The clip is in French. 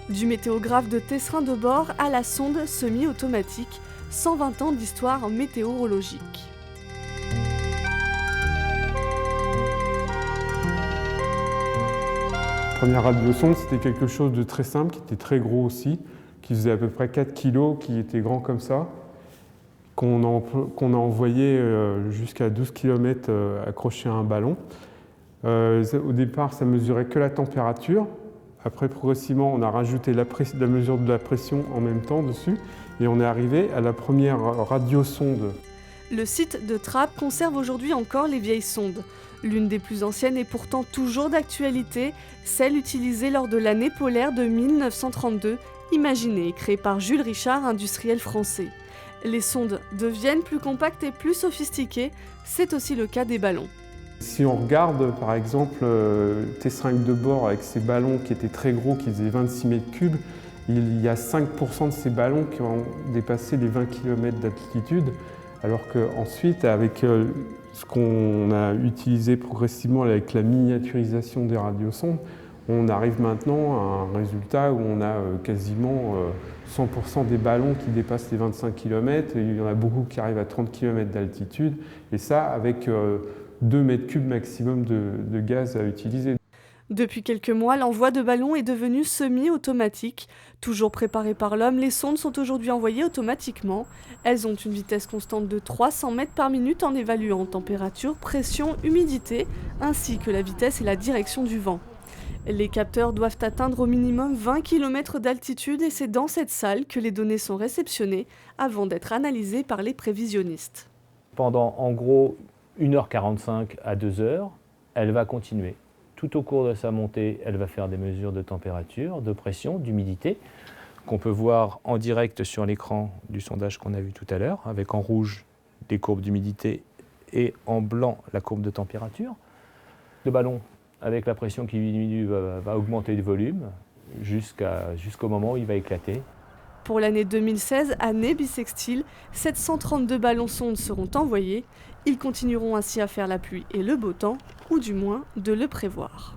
Du météographe de Tesserin de bord à la sonde semi-automatique, 120 ans d'histoire météorologique. La première radiosonde, c'était quelque chose de très simple, qui était très gros aussi, qui faisait à peu près 4 kg, qui était grand comme ça, qu'on a envoyé jusqu'à 12 km accroché à un ballon. Au départ, ça mesurait que la température. Après, progressivement, on a rajouté la mesure de la pression en même temps dessus, et on est arrivé à la première radiosonde. Le site de Trappes conserve aujourd'hui encore les vieilles sondes. L'une des plus anciennes est pourtant toujours d'actualité, celle utilisée lors de l'année polaire de 1932, imaginée et créée par Jules Richard, industriel français. Les sondes deviennent plus compactes et plus sophistiquées, c'est aussi le cas des ballons. Si on regarde par exemple Tesserin de bord avec ses ballons qui étaient très gros, qui faisaient 26 mètres cubes, il y a 5% de ces ballons qui ont dépassé les 20 km d'altitude, alors qu'ensuite avec ce qu'on a utilisé progressivement avec la miniaturisation des radiosondes, on arrive maintenant à un résultat où on a quasiment 100% des ballons qui dépassent les 25 km, et il y en a beaucoup qui arrivent à 30 km d'altitude, et ça avec 2 mètres cubes maximum de gaz à utiliser. Depuis quelques mois, l'envoi de ballons est devenu semi-automatique. Toujours préparées par l'homme, les sondes sont aujourd'hui envoyées automatiquement. Elles ont une vitesse constante de 300 mètres par minute en évaluant température, pression, humidité, ainsi que la vitesse et la direction du vent. Les capteurs doivent atteindre au minimum 20 km d'altitude et c'est dans cette salle que les données sont réceptionnées avant d'être analysées par les prévisionnistes. Pendant en gros 1h45 à 2h, elle va continuer. Tout au cours de sa montée, elle va faire des mesures de température, de pression, d'humidité, qu'on peut voir en direct sur l'écran du sondage qu'on a vu tout à l'heure, avec en rouge les courbes d'humidité et en blanc la courbe de température. Le ballon, avec la pression qui diminue, va augmenter de volume jusqu'au moment où il va éclater. Pour l'année 2016, année bissextile, 732 ballons-sondes seront envoyés. Ils continueront ainsi à faire la pluie et le beau temps, ou du moins de le prévoir.